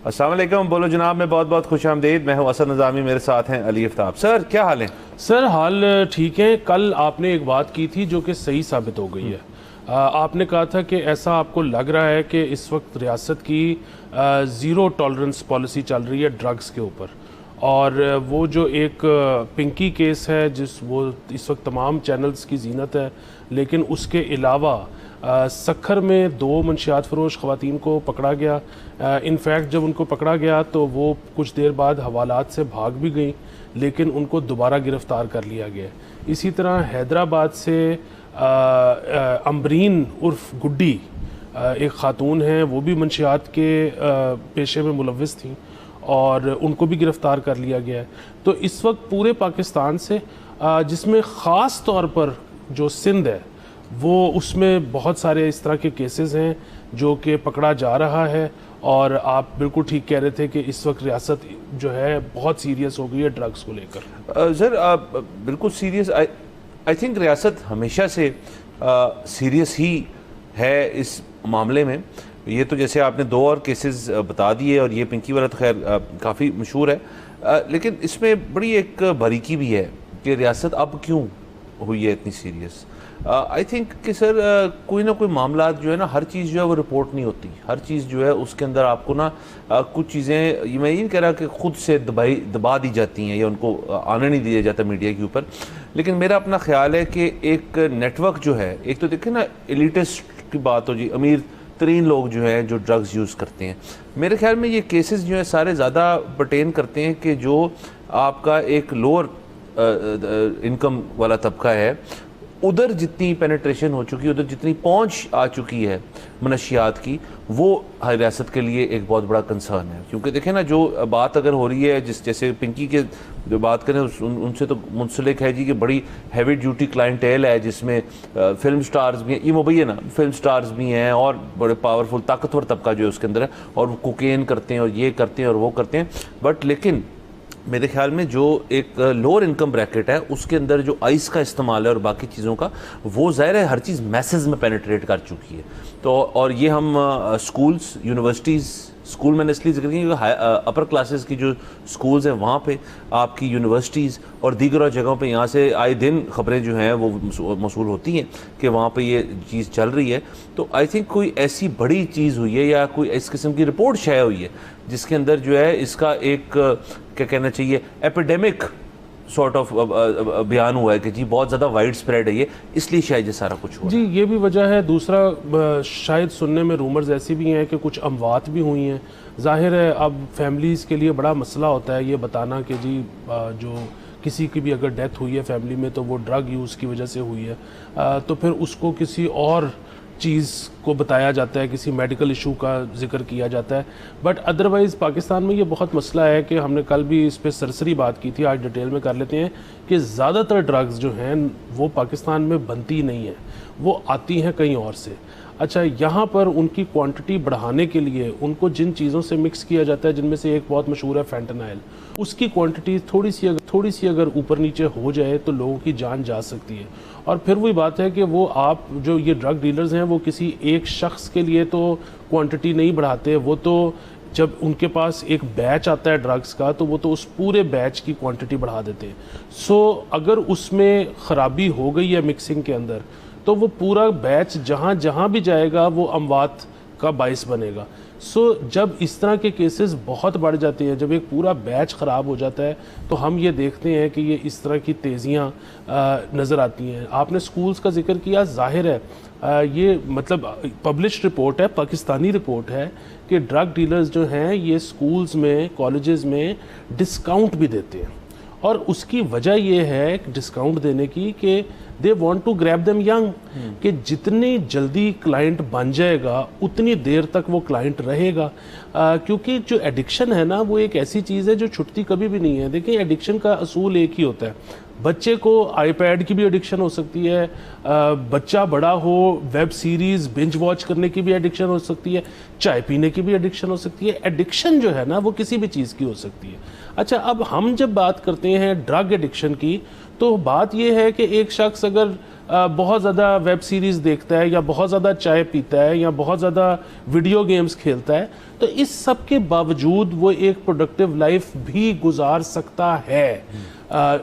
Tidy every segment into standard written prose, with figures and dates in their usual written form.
अस्सलाम वालेकुम, बोलो जनाब में बहुत बहुत खुश आमदीद। मैं हूँ असद निज़ामी, मेरे साथ हैं अली आफ्ताब। सर क्या हाल है? सर हाल ठीक है। कल आपने एक बात की थी जो कि सही साबित हो गई है। आपने कहा था कि ऐसा आपको लग रहा है कि इस वक्त रियासत की ज़ीरो टॉलरेंस पॉलिसी चल रही है ड्रग्स के ऊपर, और वो जो एक पिंकी केस है जिस वो इस वक्त तमाम चैनल्स की जीनत है, लेकिन उसके अलावा सखर में 2 मंशियात फरोश ख़वातीन को पकड़ा गया। इनफैक्ट जब उनको पकड़ा गया तो वो कुछ देर बाद हवालात से भाग भी गई, लेकिन उनको दोबारा गिरफ़्तार कर लिया गया। इसी तरह हैदराबाद से अम्बरीन उर्फ गुड्डी एक ख़ातून हैं, वो भी मंशियात के पेशे में मुलव्वस थी और उनको भी गिरफ़्तार कर लिया गया है। तो इस वक्त पूरे पाकिस्तान से जिसमें ख़ास तौर पर जो सिंध है वो उसमें बहुत सारे इस तरह के केसेस हैं जो कि पकड़ा जा रहा है। और आप बिल्कुल ठीक कह रहे थे कि इस वक्त रियासत जो है बहुत सीरियस हो गई है ड्रग्स को लेकर। सर बिल्कुल सीरियस। आई थिंक रियासत हमेशा से सीरियस ही है इस मामले में। ये तो जैसे आपने 2 और केसेस बता दिए, और ये पिंकी वाला तो खैर काफ़ी मशहूर है, लेकिन इसमें बड़ी एक बारीकी भी है कि रियासत अब क्यों हुई है इतनी सीरियस। आई थिंक कि सर कोई ना कोई मामला जो है ना, हर चीज़ जो है वो रिपोर्ट नहीं होती। हर चीज़ जो है उसके अंदर आपको ना कुछ चीज़ें, मैं ये नहीं कह रहा कि खुद से दबा दी जाती हैं या उनको आने नहीं दिया जाता मीडिया के ऊपर, लेकिन मेरा अपना ख्याल है कि एक नेटवर्क जो है, एक तो देखिए ना एलिटिस्ट की बात हो जी, अमीर तरीन लोग जो हैं जो ड्रग्स यूज़ करते हैं, मेरे ख्याल में ये केसेस जो है सारे ज़्यादा पर्टेन करते हैं कि जो आपका एक लोअर इनकम वाला तबका है, उधर जितनी पेनिट्रेशन हो चुकी है, उधर जितनी पहुंच आ चुकी है मनशियात की, वो रियासत के लिए एक बहुत बड़ा कंसर्न है। क्योंकि देखें ना, जो बात अगर हो रही है, जैसे पिंकी के जो बात करें उनसे तो मुंसलिक है जी कि बड़ी हैवी ड्यूटी क्लाइंटेल है, जिसमें फिल्म स्टार्स भी हैं, ये मुबैन ना फिल्म स्टार्स भी हैं, और बड़े पावरफुल ताकतवर तबका जो है उसके अंदर है, और वो कोकेन करते हैं और ये करते हैं और वो करते हैं। बट लेकिन मेरे ख्याल में जो एक लोअर इनकम ब्रैकेट है उसके अंदर जो आइस का इस्तेमाल है और बाकी चीज़ों का, वो ज़ाहिर है हर चीज़ मैसेज में पेनिट्रेट कर चुकी है। तो और ये हम स्कूल्स, यूनिवर्सिटीज़, स्कूल मैंने इसलिए जिक्र किया क्योंकि अपर क्लासेस की जो स्कूल्स हैं वहाँ पे आपकी यूनिवर्सिटीज़ और दीगर जगहों पे यहाँ से आए दिन खबरें जो हैं वो मौसूल होती हैं कि वहाँ पे ये चीज़ चल रही है। तो आई थिंक कोई ऐसी बड़ी चीज़ हुई है या कोई इस किस्म की रिपोर्ट शाया हुई है जिसके अंदर जो है इसका एक क्या कहना चाहिए एपिडेमिक सॉर्ट ऑफ बयान हुआ है कि जी बहुत ज़्यादा वाइड स्प्रेड है ये, इसलिए शायद ये सारा कुछ हुआ। जी ये भी वजह है। दूसरा शायद सुनने में रूमर्स ऐसी भी हैं कि कुछ अमवात भी हुई हैं। जाहिर है अब फैमिलीज़ के लिए बड़ा मसला होता है ये बताना कि जी जो किसी की भी अगर डेथ हुई है फैमिली में तो वो ड्रग यूज़ की वजह से हुई है, तो फिर उसको किसी और चीज़ को बताया जाता है, किसी मेडिकल इशू का जिक्र किया जाता है। बट अदरवाइज़ पाकिस्तान में ये बहुत मसला है कि हमने कल भी इस पर सरसरी बात की थी, आज डिटेल में कर लेते हैं कि ज़्यादातर ड्रग्स जो हैं वो पाकिस्तान में बनती नहीं है, वो आती हैं कहीं और से। अच्छा, यहाँ पर उनकी क्वांटिटी बढ़ाने के लिए उनको जिन चीज़ों से मिक्स किया जाता है, जिनमें से एक बहुत मशहूर है फेंटनाइल, उसकी क्वांटिटी थोड़ी सी अगर ऊपर नीचे हो जाए तो लोगों की जान जा सकती है। और फिर वही बात है कि वो आप जो ये ड्रग डीलर्स हैं वो किसी एक शख्स के लिए तो क्वांटिटी नहीं बढ़ाते, वो तो जब उनके पास एक बैच आता है ड्रग्स का तो वो तो उस पूरे बैच की क्वांटिटी बढ़ा देते हैं। सो अगर उसमें ख़राबी हो गई है मिक्सिंग के अंदर तो वो पूरा बैच जहाँ जहाँ भी जाएगा वो अमवात का बाइस बनेगा। सो जब इस तरह के केसेस बहुत बढ़ जाते हैं, जब एक पूरा बैच ख़राब हो जाता है, तो हम ये देखते हैं कि ये इस तरह की तेज़ियाँ नज़र आती हैं। आपने स्कूल्स का जिक्र किया, जाहिर है ये मतलब पब्लिश्ड रिपोर्ट है, पाकिस्तानी रिपोर्ट है कि ड्रग डीलर्स जो हैं ये स्कूल्स में, कॉलेजेस में डिस्काउंट भी देते हैं। और उसकी वजह यह है डिस्काउंट देने की कि they want to grab them young, कि जितनी जल्दी क्लाइंट बन जाएगा उतनी देर तक वो क्लाइंट रहेगा। क्योंकि जो एडिक्शन है ना वो एक ऐसी चीज़ है जो छुटती कभी भी नहीं है। देखिए एडिक्शन का असूल एक ही होता है, बच्चे को आईपैड की भी एडिक्शन हो सकती है, बच्चा बड़ा हो वेब सीरीज़ बिंज वॉच करने की भी एडिक्शन हो सकती है, चाय पीने की भी एडिक्शन हो सकती है। एडिक्शन जो है ना वो किसी भी चीज़ की हो सकती है। अच्छा, अब हम जब बात करते हैं ड्रग एडिक्शन की तो बात यह है कि एक शख्स अगर बहुत ज़्यादा वेब सीरीज़ देखता है या बहुत ज़्यादा चाय पीता है या बहुत ज़्यादा वीडियो गेम्स खेलता है, तो इस सब के बावजूद वो एक प्रोडक्टिव लाइफ भी गुजार सकता है।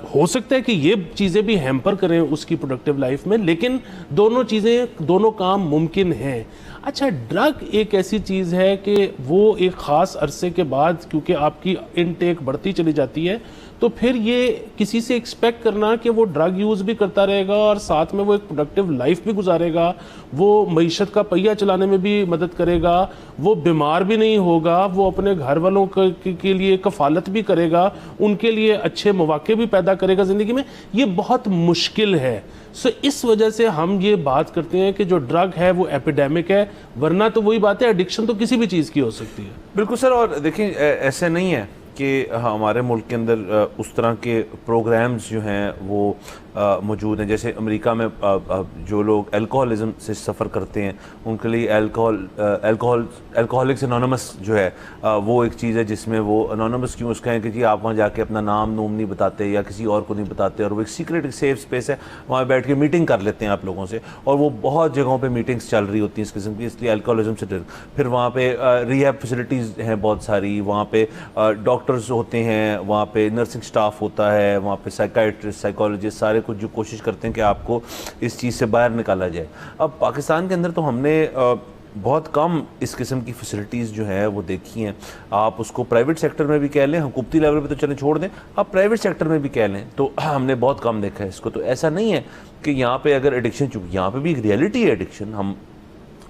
हो सकता है कि ये चीज़ें भी हैम्पर करें उसकी प्रोडक्टिव लाइफ में, लेकिन दोनों काम मुमकिन हैं। अच्छा, ड्रग एक ऐसी चीज़ है कि वो एक ख़ास अरसे के बाद, क्योंकि आपकी इनटेक बढ़ती चली जाती है, तो फिर ये किसी से एक्सपेक्ट करना कि वो ड्रग यूज़ भी करता रहेगा और साथ में वो एक प्रोडक्टिव लाइफ भी गुजारेगा, वो मईशत का पहिया चलाने में भी मदद करेगा, वो बीमार भी नहीं होगा, वो अपने घर वालों के लिए कफ़ालत भी करेगा, उनके लिए अच्छे मौके भी पैदा करेगा ज़िंदगी में, ये बहुत मुश्किल है। सो इस वजह से हम ये बात करते हैं कि जो ड्रग है वो एपिडेमिक है, वरना तो वही बात है, एडिक्शन तो किसी भी चीज़ की हो सकती है। बिल्कुल सर, और देखिए ऐसे नहीं है कि हमारे मुल्क के अंदर उस तरह के प्रोग्राम्स जो हैं वो मौजूद हैं। जैसे अमेरिका में जो लोग अल्कोहलिज्म से सफ़र करते हैं उनके लिए अल्कोहलिक्स एनोनिमस जो है वो एक चीज़ है, जिसमें वो एनोनिमस क्यों उसका है कि जी आप वहाँ जाके अपना नाम नूम नहीं बताते या किसी और को नहीं बताते, और वो एक सीक्रेट सेफ स्पेस है, वहाँ बैठ के मीटिंग कर लेते हैं आप लोगों से, और वो बहुत जगहों पर मीटिंग्स चल रही होती हैं इस किस्म की, इसलिए अल्कोहलिज्म से डर। फिर वहाँ पे रिहैब फैसिलिटीज़ हैं बहुत सारी, वहाँ पे डॉक्टर्स होते हैं, वहाँ पे नर्सिंग स्टाफ होता है, वहाँ पे साइकाइट्रिस्ट, साइकोलॉजिस्ट, सारे कुछ जो कोशिश करते हैं कि आपको इस चीज़ से बाहर निकाला जाए। अब पाकिस्तान के अंदर तो हमने बहुत कम इस किस्म की फैसिलिटीज़ जो है वो देखी हैं। आप उसको प्राइवेट सेक्टर में भी कह लें, हुकूमती लेवल पे तो चलें छोड़ दें, आप प्राइवेट सेक्टर में भी कह लें, तो हमने बहुत कम देखा है इसको। तो ऐसा नहीं है कि यहाँ पे अगर एडिक्शन, चूँकि यहाँ पे भी एक रियलिटी है एडिक्शन, हम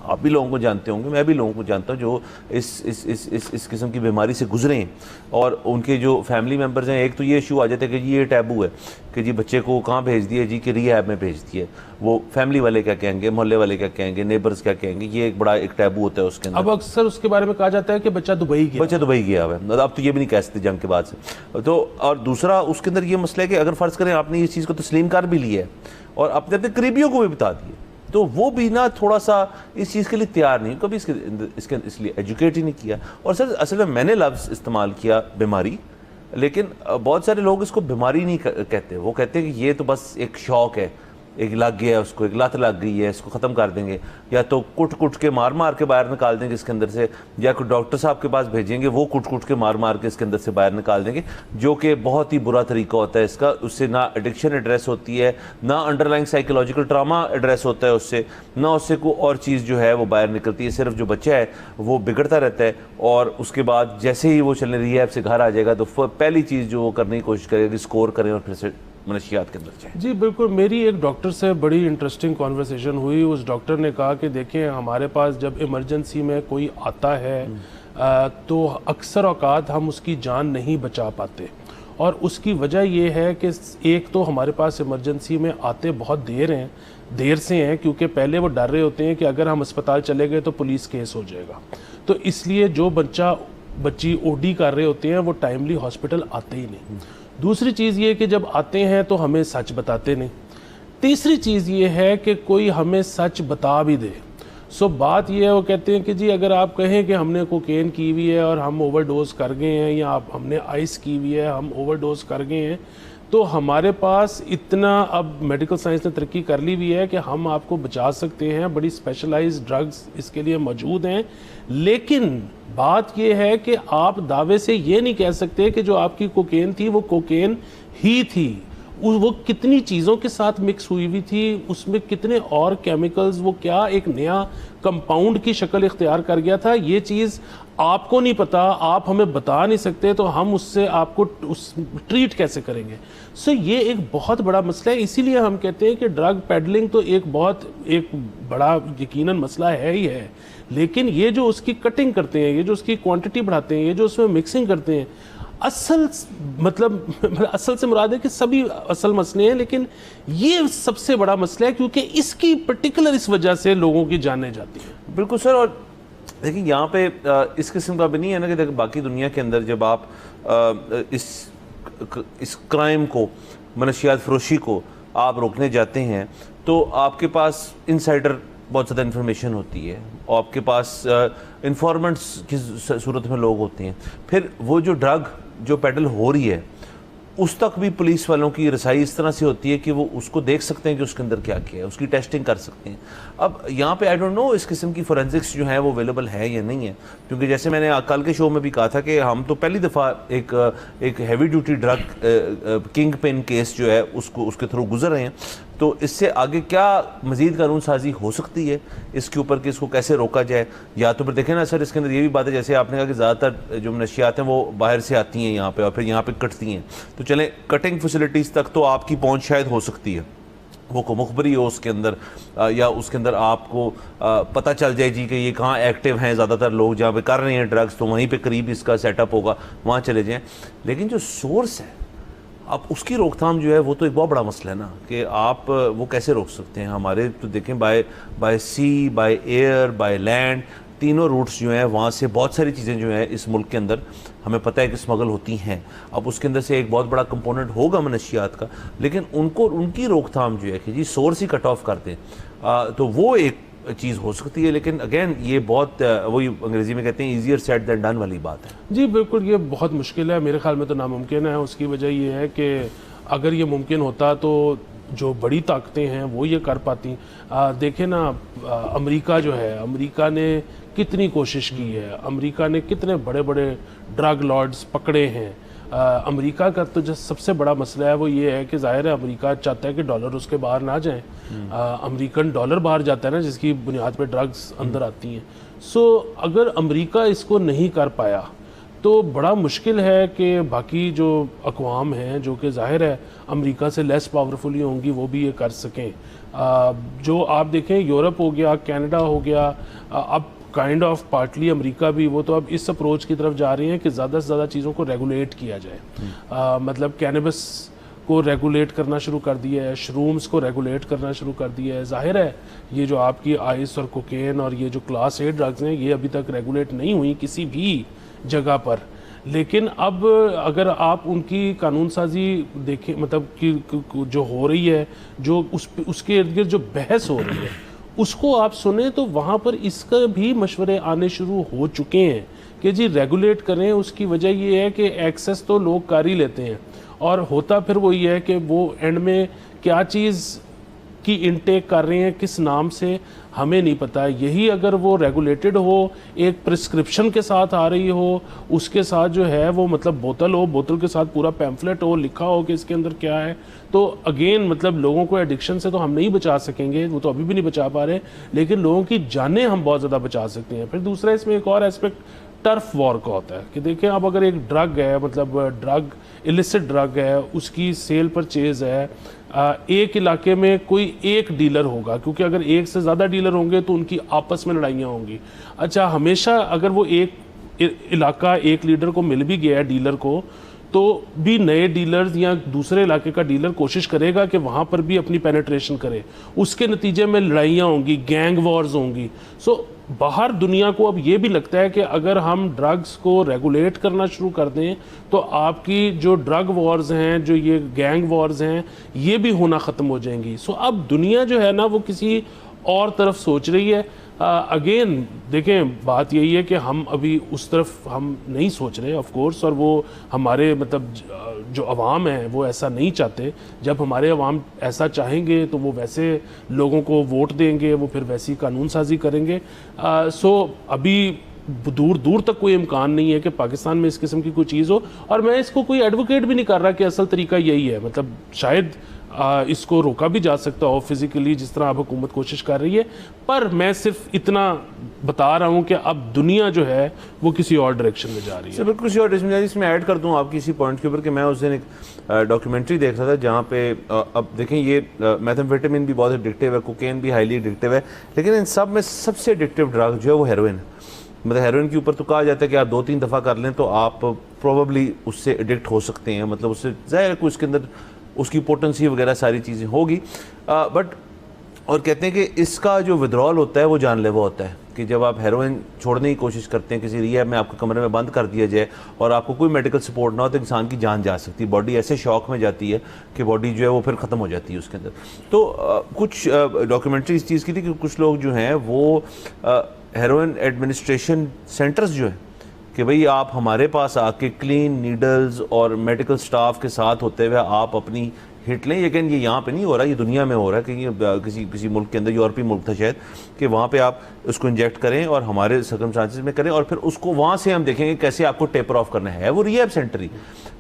आप भी लोगों को जानते होंगे, मैं भी लोगों को जानता हूँ जो इस किस्म की बीमारी से गुजरे हैं, और उनके जो फैमिली मेम्बर्स हैं, एक तो ये इशू आ जाता है कि जी ये टैबू है कि जी बच्चे को कहाँ भेज दिए जी, कि रिहैब में भेज दिए, वो फैमिली वाले क्या कहेंगे, मोहल्ले वाले क्या कहेंगे, नेबर्स क्या कहेंगे, ये एक बड़ा एक टैबू होता है उसके अंदर। अब अक्सर उसके बारे में कहा जाता है कि बच्चा दुबई गया हुआ है, अब तो ये भी नहीं कह सकते जंग के बाद से। तो और दूसरा उसके अंदर ये मसला है कि अगर फ़र्ज़ करें आपने इस चीज़ को तस्लीम कर भी लिया है और अपने अपने करीबियों को भी बता दिए, तो वो भी ना थोड़ा सा इस चीज़ के लिए तैयार नहीं, कभी इसलिए एजुकेट ही नहीं किया। और सर असल में मैंने लफ्ज़ इस्तेमाल किया बीमारी, लेकिन बहुत सारे लोग इसको बीमारी नहीं कहते, वो कहते हैं कि ये तो बस एक शौक़ है, एक लग गया है उसको, एक लत लग गई है, इसको ख़त्म कर देंगे, या तो कुट कुट के मार मार के बाहर निकाल देंगे इसके अंदर से, या कोई डॉक्टर साहब के पास भेजेंगे, वो कुट कुट के मार मार के इसके अंदर से बाहर निकाल देंगे, जो कि बहुत ही बुरा तरीका होता है इसका। उससे ना एडिक्शन एड्रेस होती है, ना अंडरलाइंग साइकोलॉजिकल ट्रामा एड्रेस होता है उससे, ना उससे कोई और चीज़ जो है वो बाहर निकलती है। सिर्फ जो बच्चा है वो बिगड़ता रहता है, और उसके बाद जैसे ही वो चलने रिहैब से घर आ जाएगा तो पहली चीज़ जो वो करने की कोशिश करेगी स्कोर करें और फिर से मनशियात के अंदर जाए। जी बिल्कुल, मेरी एक डॉक्टर से बड़ी इंटरेस्टिंग कॉन्वर्सेशन हुई। उस डॉक्टर ने कहा कि देखिए, हमारे पास जब इमरजेंसी में कोई आता है तो अक्सर औकात हम उसकी जान नहीं बचा पाते, और उसकी वजह यह है कि एक तो हमारे पास इमरजेंसी में आते बहुत देर से हैं, क्योंकि पहले वो डर रहे होते हैं कि अगर हम अस्पताल चले गए तो पुलिस केस हो जाएगा, तो इसलिए जो बच्ची ओडी कर रहे होते हैं वो टाइमली हॉस्पिटल आते ही नहीं। दूसरी चीज़ ये कि जब आते हैं तो हमें सच बताते नहीं। तीसरी चीज़ ये है कि कोई हमें सच बता भी दे। सो बात ये है, वो कहते हैं कि जी अगर आप कहें कि हमने कोकेन की हुई है और हम ओवरडोज कर गए हैं, या हमने आइस की हुई है हम ओवरडोज कर गए हैं, तो हमारे पास इतना अब मेडिकल साइंस ने तरक्की कर ली हुई है कि हम आपको बचा सकते हैं, बड़ी स्पेशलाइज्ड ड्रग्स इसके लिए मौजूद हैं। लेकिन बात यह है कि आप दावे से ये नहीं कह सकते कि जो आपकी कोकेन थी वो कोकेन ही थी, वो कितनी चीज़ों के साथ मिक्स हुई थी, उसमें कितने और केमिकल्स, वो क्या एक नया कंपाउंड की शक्ल इख्तियार कर गया था, ये चीज़ आपको नहीं पता, आप हमें बता नहीं सकते, तो हम उससे आपको ट्रीट कैसे करेंगे। सो ये एक बहुत बड़ा मसला है। इसीलिए हम कहते हैं कि ड्रग पेडलिंग तो एक बड़ा यकीनन मसला है ही है, लेकिन ये जो उसकी कटिंग करते हैं, ये जो उसकी क्वांटिटी बढ़ाते हैं, ये जो उसमें मिक्सिंग करते हैं, असल से मुराद है कि सभी असल मसले हैं, लेकिन ये सबसे बड़ा मसला है क्योंकि इसकी पर्टिकुलर इस वजह से लोगों की जानें जाती हैं। बिल्कुल सर, और देखिए यहाँ पे इस किस्म का भी नहीं है ना कि बाकी दुनिया के अंदर जब आप इस क्राइम को, मनशियात फरोशी को आप रोकने जाते हैं तो आपके पास इनसाइडर बहुत ज़्यादा इन्फॉर्मेशन होती है, और आपके पास इन्फॉर्मेंट्स की सूरत में लोग होते हैं। फिर वो जो ड्रग जो पेडल हो रही है उस तक भी पुलिस वालों की रसाई इस तरह से होती है कि वो उसको देख सकते हैं कि उसके अंदर क्या क्या है, उसकी टेस्टिंग कर सकते हैं। अब यहाँ पे आई डोंट नो इस किस्म की फोरेंसिक्स जो है वो अवेलेबल है या नहीं है, क्योंकि जैसे मैंने कल के शो में भी कहा था कि हम तो पहली दफ़ा एक heavy duty drug king pin case जो है उसके थ्रू गुजर रहे हैं। तो इससे आगे क्या मज़ीद कानून साजी हो सकती है इसके ऊपर कि इसको कैसे रोका जाए, या तो फिर देखें ना सर, इसके अंदर ये भी बात है जैसे आपने कहा कि ज़्यादातर जो मनशियात हैं वो बाहर से आती हैं यहाँ पे और फिर यहाँ पे कटती हैं, तो चलें कटिंग फैसिलिटीज़ तक तो आपकी पहुँच शायद हो सकती है, वो को मुखबरी हो उसके अंदर, या उसके अंदर आपको पता चल जाए जी कि ये कहाँ एक्टिव हैं ज़्यादातर लोग, जहाँ पे कर रहे हैं ड्रग्स, तो वहीं पे करीब इसका सेटअप होगा, वहाँ चले जाएं। लेकिन जो सोर्स है अब उसकी रोकथाम जो है वो तो एक बहुत बड़ा मसला है ना, कि आप वो कैसे रोक सकते हैं। हमारे तो देखें by sea, by air, by land, तीनों रूट्स जो हैं वहाँ से बहुत सारी चीज़ें जो हैं इस मुल्क के अंदर हमें पता है कि स्मगल होती हैं। अब उसके अंदर से एक बहुत बड़ा कंपोनेंट होगा मनशियात का, लेकिन उनकी रोकथाम जो है कि जी सोर्स ही कट ऑफ कर दें, तो वो एक चीज़ हो सकती है। लेकिन अगेन ये बहुत वही अंग्रेज़ी में कहते हैं ईजियर सेड देन डन वाली बात है। जी बिल्कुल, ये बहुत मुश्किल है, मेरे ख्याल में तो नामुमकिन है। उसकी वजह ये है कि अगर ये मुमकिन होता तो जो बड़ी ताकतें हैं वो ये कर पाती। देखें ना, अमेरिका जो है, अमेरिका ने कितनी कोशिश की है, अमेरिका ने कितने बड़े बड़े ड्रग लॉर्ड्स पकड़े हैं। अमेरिका का तो जो सबसे बड़ा मसला है वो ये है कि ज़ाहिर है अमेरिका चाहता है कि डॉलर उसके बाहर ना जाए। अमेरिकन डॉलर बाहर जाता है ना, जिसकी बुनियाद पे ड्रग्स अंदर आती हैं। सो अगर अमेरिका इसको नहीं कर पाया तो बड़ा मुश्किल है कि बाकी जो अक़वाम हैं, जो कि ज़ाहिर है अमेरिका से लेस पावरफुल ही होंगी, वो भी ये कर सकें। जो आप देखें यूरोप हो गया, कनाडा हो गया, अब काइंड ऑफ पार्टली अमेरिका भी, वो तो अब इस अप्रोच की तरफ जा रही हैं कि ज़्यादा से ज़्यादा चीज़ों को रेगुलेट किया जाए। मतलब कैनबिस को रेगुलेट करना शुरू कर दिया है, श्रूम्स को रेगुलेट करना शुरू कर दिया है। जाहिर है ये जो आपकी आइस और कोकेन और ये जो क्लास ए ड्रग्स हैं, ये अभी तक रेगुलेट नहीं हुई किसी भी जगह पर। लेकिन अब अगर आप उनकी कानून साजी देखें, मतलब कि जो हो रही है, जो उसके इर्द गिर्द जो बहस हो रही है उसको आप सुने, तो वहाँ पर इसका भी मशवरे आने शुरू हो चुके हैं कि जी रेगुलेट करें। उसकी वजह ये है कि एक्सेस तो लोग कर ही लेते हैं, और होता फिर वही है कि वो एंड में क्या चीज़ की इनटेक कर रहे हैं, किस नाम से, हमें नहीं पता। यही अगर वो रेगुलेटेड हो, एक प्रिस्क्रिप्शन के साथ आ रही हो, उसके साथ जो है वो मतलब बोतल हो, बोतल के साथ पूरा पैम्फलेट हो, लिखा हो कि इसके अंदर क्या है, तो अगेन मतलब लोगों को एडिक्शन से तो हम नहीं बचा सकेंगे, वो तो अभी भी नहीं बचा पा रहे, लेकिन लोगों की जानें हम बहुत ज़्यादा बचा सकते हैं। फिर दूसरा इसमें एक और एस्पेक्ट टर्फ वॉर का होता है कि देखिए अब अगर एक ड्रग है, मतलब ड्रग इलिसिट ड्रग है, उसकी सेल परचेज है, एक इलाके में कोई एक डीलर होगा, क्योंकि अगर एक से ज़्यादा डीलर होंगे तो उनकी आपस में लड़ाइयाँ होंगी। अच्छा, हमेशा अगर वो एक इलाका एक लीडर को मिल भी गया है, डीलर को, तो भी नए डीलर्स या दूसरे इलाके का डीलर कोशिश करेगा कि वहाँ पर भी अपनी पेनिट्रेशन करे, उसके नतीजे में लड़ाइयाँ होंगी, गैंग वॉर्स होंगी। सो बाहर दुनिया को अब ये भी लगता है कि अगर हम ड्रग्स को रेगुलेट करना शुरू कर दें तो आपकी जो ड्रग वॉर्स हैं, जो ये गैंग वॉर्स हैं, ये भी होना ख़त्म हो जाएंगी। सो अब दुनिया जो है ना वो किसी और तरफ सोच रही है। अगेन देखें, बात यही है कि हम अभी उस तरफ हम नहीं सोच रहे ऑफ कोर्स, और वो हमारे मतलब जो अवाम है वो ऐसा नहीं चाहते। जब हमारे अवाम ऐसा चाहेंगे तो वो वैसे लोगों को वोट देंगे, वो फिर वैसी कानून साजी करेंगे। सो अभी दूर दूर तक कोई इम्कान नहीं है कि पाकिस्तान में इस किस्म की कोई चीज़ हो, और मैं इसको कोई एडवोकेट भी नहीं कर रहा कि असल तरीका यही है। मतलब शायद इसको रोका भी जा सकता हो फिजिकली, जिस तरह अब हुकूमत कोशिश कर रही है, पर मैं सिर्फ इतना बता रहा हूँ कि अब दुनिया जो है वो किसी और डायरेक्शन में जा रही है। बिल्कुल किसी और डायरेक्शन में जा रही है। इसमें ऐड कर दूँ आपकी इसी पॉइंट के ऊपर कि मैं उस दिन एक डॉक्यूमेंट्री देख रहा था जहाँ पे अब देखें ये मेथाम्फेटामिन भी बहुत एडिक्टिव है, कोकेन भी हाईली एडिक्टिव है, लेकिन इन सब में सबसे एडिक्टिव ड्रग जो है वो हेरोइन है। मतलब हेरोइन के ऊपर तो कहा जाता है कि आप 2-3 दफ़ा कर लें तो आप प्रोबेबली उससे एडिक्ट हो सकते हैं, मतलब उससे ज़ाहिर है उसके अंदर उसकी पोटेंसी वगैरह सारी चीज़ें होगी, बट और कहते हैं कि इसका जो विड्रॉल होता है वो जानलेवा होता है, कि जब आप हेरोइन छोड़ने की कोशिश करते हैं, किसी रिहैब में आपको कमरे में बंद कर दिया जाए और आपको कोई मेडिकल सपोर्ट ना हो, तो इंसान की जान जा सकती है, बॉडी ऐसे शॉक में जाती है कि बॉडी जो है वो फिर ख़त्म हो जाती है उसके अंदर। तो कुछ डॉक्यूमेंट्री इस चीज़ की थी कि कुछ लोग जो हैं वो हेरोइन एडमिनिस्ट्रेशन सेंटर्स जो है कि भाई आप हमारे पास आके क्लीन नीडल्स और मेडिकल स्टाफ के साथ होते हुए आप अपनी हिट लें। लेकिन ये यहाँ पे नहीं हो रहा, ये दुनिया में हो रहा है कि किसी मुल्क के अंदर, यूरोपीय मुल्क था शायद, कि वहाँ पे आप उसको इंजेक्ट करें और हमारे सर्कमस्टांसेस में करें और फिर उसको वहाँ से हम देखेंगे कैसे आपको टेपर ऑफ करना है। वो रिहैब सेंटर ही,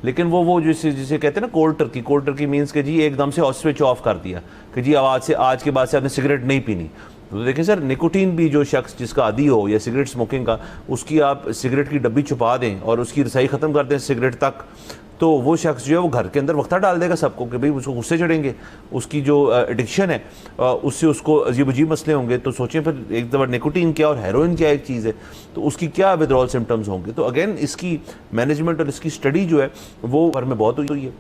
लेकिन वो जिसे कहते हैं ना कोल्ड टर्की मीन्स के जी एकदम से स्विच ऑफ कर दिया कि जी आज के बाद से आपने सिगरेट नहीं पीनी। तो देखिए सर, निकोटीन भी जो शख्स जिसका आदी हो या सिगरेट स्मोकिंग का, उसकी आप सिगरेट की डब्बी छुपा दें और उसकी रसाई ख़त्म कर दें सिगरेट तक, तो वो शख्स जो है वो घर के अंदर वक्ता डाल देगा सबको कि भाई उसको गुस्से चढ़ेंगे, उसकी जो एडिक्शन है उससे उसको अजीब अजीब मसले होंगे। तो सोचें फिर एक दफ़ा निकोटीन क्या और हेरोइन क्या एक चीज़ है, तो उसकी क्या विड्रॉल सिम्टम्स होंगे। तो अगेन इसकी मैनेजमेंट और इसकी स्टडी जो है वो भर में बहुत हुई है।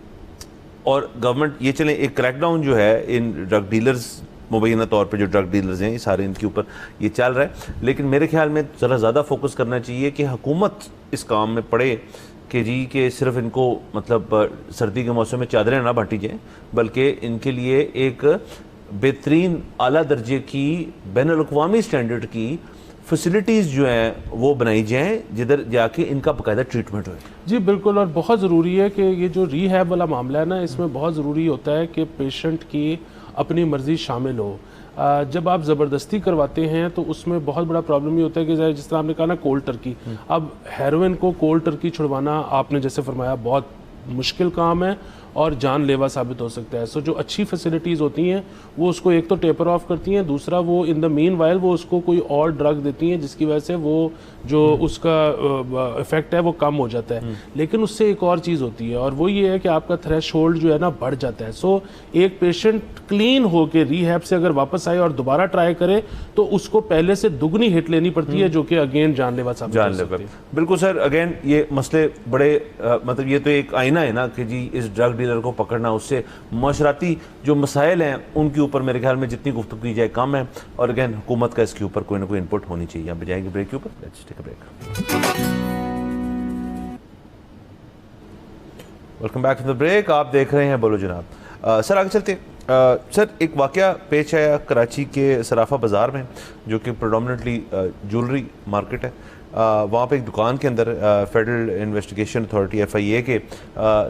और गवर्नमेंट ये चलें एक क्रैकडाउन जो है इन ड्रग डीलर्स, मुबैना तौर पे जो ड्रग डीलर्स हैं ये सारे, इनके ऊपर ये चल रहा है। लेकिन मेरे ख्याल में ज़रा ज़्यादा फोकस करना चाहिए कि हुकूमत इस काम में पड़े कि जी कि सिर्फ इनको मतलब सर्दी के मौसम में चादरें ना बांटी जाएँ, बल्कि इनके लिए एक बेहतरीन आला दर्जे की बैनुल-अक़वामी स्टैंडर्ड की फैसिलिटीज़ जो हैं वो बनाई जाएँ जिधर जाके इनका बाकायदा ट्रीटमेंट हो। जी बिल्कुल, और बहुत ज़रूरी है कि ये जो रिहैब वाला मामला है ना, इसमें बहुत ज़रूरी होता है कि पेशेंट की अपनी मर्ज़ी शामिल हो। जब आप ज़बरदस्ती करवाते हैं तो उसमें बहुत बड़ा प्रॉब्लम ये होता है कि जिस तरह आपने कहा ना कोल्ड टर्की, अब हेरोइन को कोल्ड टर्की छुड़वाना आपने जैसे फरमाया बहुत मुश्किल काम है और जानलेवा साबित हो सकता है। सो जो अच्छी फैसिलिटीज़ होती हैं वो उसको एक तो टेपर ऑफ करती हैं, दूसरा वो इन द मीन वाइल वो उसको कोई और ड्रग देती हैं जिसकी वजह से वो जो उसका इफ़ेक्ट है वो कम हो जाता है। लेकिन उससे एक और चीज़ होती है और वो ये है कि आपका थ्रेशोल्ड जो है ना बढ़ जाता है। सो एक पेशेंट क्लीन होकर रिहैब से अगर वापस आए और दोबारा ट्राई करे तो उसको पहले से दुगनी हिट लेनी पड़ती है, जो कि अगेन जानलेवा साबित हो सकती है। बिल्कुल सर, अगेन ये मसले बड़े मतलब ये तो एक आईना है ना कि जी इस ड्रग डीलर को पकड़ना, उससे माशराती जो मसाइल हैं उनके ऊपर मेरे ख्याल में जितनी गुफ्तगू की जाए कम है। और अगेन हुकूमत का इसके ऊपर कोई ना कोई इनपुट होनी चाहिए। हम जाएंगे ब्रेक के ऊपर, let's take a break. Welcome back to the break. आप देख रहे हैं बोलो जनाब। सर आगे चलते हैं। सर एक वाकया पेश आया कराची के सराफा बाज़ार में, जो कि प्रेडोमिनेटली ज्वेलरी मार्केट है। वहाँ पे एक दुकान के अंदर फेडरल इन्वेस्टिगेशन अथॉरिटी FIA के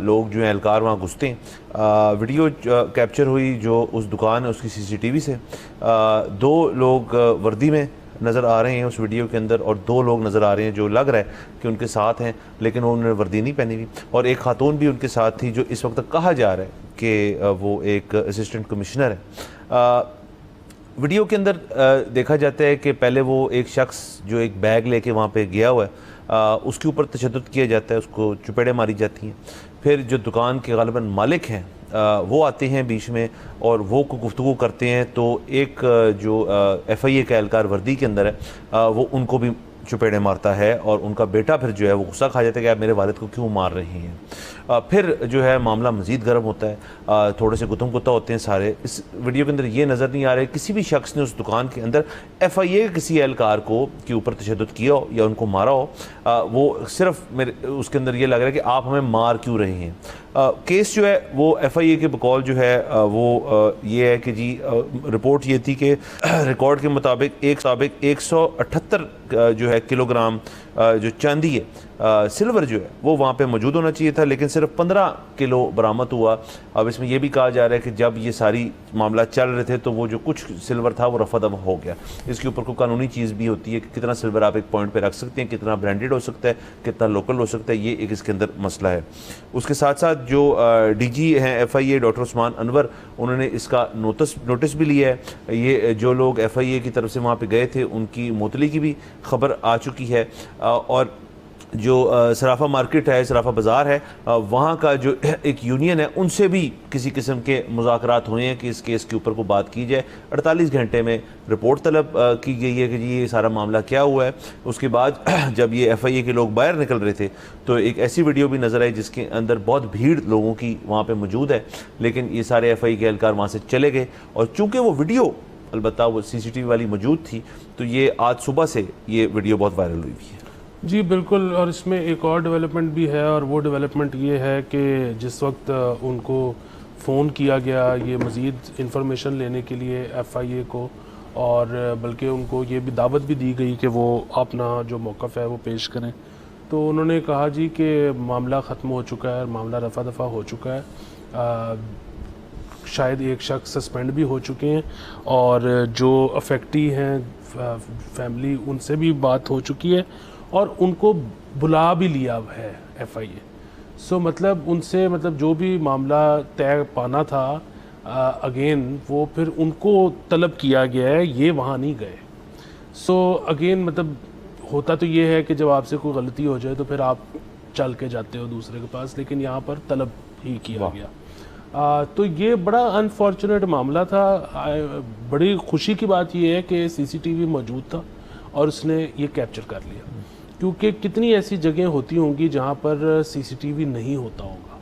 लोग जो हैं एहलकार वहाँ घुसते हैं। वीडियो कैप्चर हुई जो उस दुकान है उसकी CCTV से। 2 लोग वर्दी में नज़र आ रहे हैं उस वीडियो के अंदर और 2 लोग नज़र आ रहे हैं जो लग रहा है कि उनके साथ हैं, लेकिन उन्होंने वर्दी नहीं पहनी हुई। और एक खातून भी उनके साथ थी जो इस वक्त कहा जा रहा है कि वो एक असिस्टेंट कमिश्नर है। वीडियो के अंदर देखा जाता है कि पहले वो एक शख्स जो एक बैग लेके वहाँ पे गया हुआ है उसके ऊपर तशद्दुद किया जाता है, उसको चुपेड़ें मारी जाती हैं। फिर जो दुकान के गालिबन मालिक हैं वो आते हैं बीच में और वो को गुफ्तगू करते हैं। तो एक जो FIA का एहलकार वर्दी के अंदर है वो उनको भी चुपेड़े मारता है और उनका बेटा फिर जो है वो गुस्सा खा जाता है कि आप मेरे वालिद को क्यों मार रहे हैं। फिर जो है मामला मज़ीद गर्म होता है, थोड़े से गुत्थम गुत्ता होते हैं सारे। इस वीडियो के अंदर ये नज़र नहीं आ रहा है किसी भी शख्स ने उस दुकान के अंदर FIA के किसी एहलकार को के ऊपर तशद्दुद किया हो या उनको मारा हो। वो सिर्फ मेरे उसके अंदर ये लग रहा है कि आप हमें मार क्यों रहे हैं। केस जो है वो FIA के बकौल जो है वो ये है कि जी रिपोर्ट ये थी कि रिकॉर्ड के मुताबिक 178 जो है किलोग्राम जो चांदी है सिल्वर जो है वो वहाँ पे मौजूद होना चाहिए था, लेकिन सिर्फ 15 किलो बरामद हुआ। अब इसमें यह भी कहा जा रहा है कि जब ये सारी मामला चल रहे थे तो वो जो कुछ सिल्वर था वो रफा दफा हो गया। इसके ऊपर कोई कानूनी चीज़ भी होती है कि कितना सिल्वर आप एक पॉइंट पे रख सकते हैं, कितना ब्रांडेड हो सकता है, कितना लोकल हो सकता है, ये एक इसके अंदर मसला है। उसके साथ साथ जो DG हैं FIA डॉक्टर उस्मान अनवर, उन्होंने इसका नोटिस भी लिया है। ये जो लोग FIA की तरफ से वहाँ पर गए थे उनकी मुअतली की भी खबर आ चुकी है। और जो सराफा मार्केट है, सराफा बाज़ार है, वहाँ का जो एक यूनियन है उनसे भी किसी किस्म के मुज़ाकरात हुए हैं कि इस केस के ऊपर को बात की जाए। 48 घंटे में रिपोर्ट तलब की गई है कि जी ये सारा मामला क्या हुआ है। उसके बाद जब ये FIA के लोग बाहर निकल रहे थे तो एक ऐसी वीडियो भी नज़र आई जिसके अंदर बहुत भीड़ लोगों की वहाँ पर मौजूद है, लेकिन ये सारे FIA के एहलकार वहाँ से चले गए। और चूँकि वो वीडियो अलबत्ता वो CCTV वाली मौजूद थी तो ये आज सुबह से ये वीडियो बहुत वायरल हुई है। जी बिल्कुल, और इसमें एक और डेवलपमेंट भी है और वो डेवलपमेंट ये है कि जिस वक्त उनको फ़ोन किया गया ये मज़ीद इंफॉर्मेशन लेने के लिए FIA को, और बल्कि उनको ये भी दावत भी दी गई कि वो अपना जो मौक़िफ़ है वो पेश करें तो उन्होंने कहा जी कि मामला ख़त्म हो चुका है, मामला रफ़ा दफ़ा हो चुका है, शायद एक शख्स सस्पेंड भी हो चुके हैं और जो अफेक्टी हैं फैमिली उनसे भी बात हो चुकी है और उनको बुला भी लिया है FIA। सो मतलब उनसे मतलब जो भी मामला तय पाना था अगेन वो फिर उनको तलब किया गया है, ये वहाँ नहीं गए। सो अगेन मतलब होता तो ये है कि जब आपसे कोई गलती हो जाए तो फिर आप चल के जाते हो दूसरे के पास, लेकिन यहाँ पर तलब ही किया गया। तो ये बड़ा अनफॉर्चुनेट मामला था। बड़ी खुशी की बात ये है कि CCTV मौजूद था और उसने ये कैप्चर कर लिया, क्योंकि कितनी ऐसी जगह होती होंगी जहाँ पर CCTV नहीं होता होगा।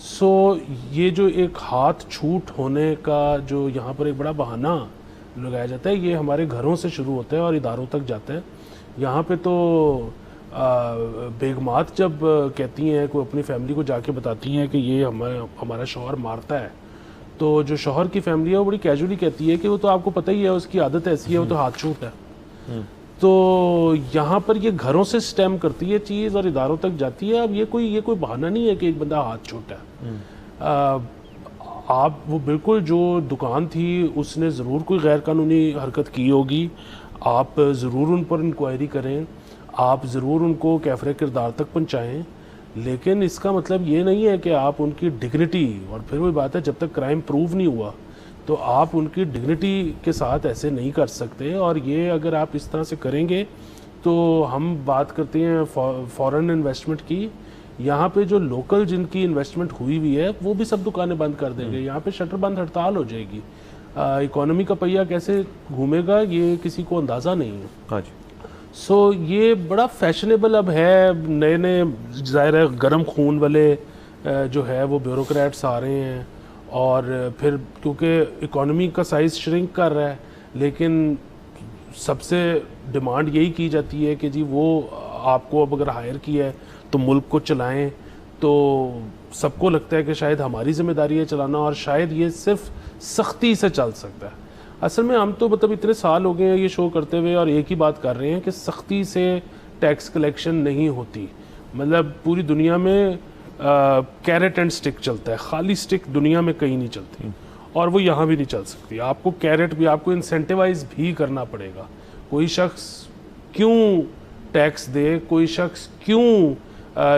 सो ये जो एक हाथ छूट होने का जो यहाँ पर एक बड़ा बहाना लगाया जाता है, ये हमारे घरों से शुरू होता है और इदारों तक जाता है। यहाँ पे तो बेगमात जब कहती हैं, कोई अपनी फैमिली को जाके बताती हैं कि ये हमारा शौहर मारता है, तो जो शौहर की फैमिली है वो बड़ी कैजुअली कहती है कि वो तो आपको पता ही है, उसकी आदत ऐसी है, वो तो हाथ छूट है। तो यहाँ पर ये घरों से स्टेम करती है चीज़ और इदारों तक जाती है। अब ये कोई बहाना नहीं है कि एक बंदा हाथ छूटा है। आप वो बिल्कुल जो दुकान थी उसने ज़रूर कोई गैर कानूनी हरकत की होगी, आप ज़रूर उन पर इंक्वायरी करें, आप ज़रूर उनको कैफरे किरदार तक पहुँचाएँ, लेकिन इसका मतलब ये नहीं है कि आप उनकी डिग्निटी, और फिर वही बात है जब तक क्राइम प्रूव नहीं हुआ तो आप उनकी डिग्निटी के साथ ऐसे नहीं कर सकते। और ये अगर आप इस तरह से करेंगे तो हम बात करते हैं फॉरेन इन्वेस्टमेंट की, यहाँ पे जो लोकल जिनकी इन्वेस्टमेंट हुई है वो भी सब दुकानें बंद कर देंगे, यहाँ पे शटर बंद हड़ताल हो जाएगी। इकोनॉमी का पहिया कैसे घूमेगा ये किसी को अंदाज़ा नहीं है। हाँ जी। सो ये बड़ा फैशनेबल अब है, नए नए ज़ाहिर है गर्म खून वाले जो है वो ब्यूरोक्रेट्स आ रहे हैं, और फिर क्योंकि इकोनॉमी का साइज़ श्रिंक कर रहा है, लेकिन सबसे डिमांड यही की जाती है कि जी वो आपको अब अगर हायर किया है तो मुल्क को चलाएं। तो सबको लगता है कि शायद हमारी ज़िम्मेदारी है चलाना, और शायद ये सिर्फ सख्ती से चल सकता है। असल में हम तो मतलब इतने साल हो गए हैं ये शो करते हुए और एक ही बात कर रहे हैं कि सख्ती से टैक्स कलेक्शन नहीं होती। मतलब पूरी दुनिया में कैरेट एंड स्टिक चलता है, खाली स्टिक दुनिया में कहीं नहीं चलती, और वो यहाँ भी नहीं चल सकती। आपको कैरेट भी, आपको इंसेंटिवाइज भी करना पड़ेगा। कोई शख्स क्यों टैक्स दे, कोई शख्स क्यों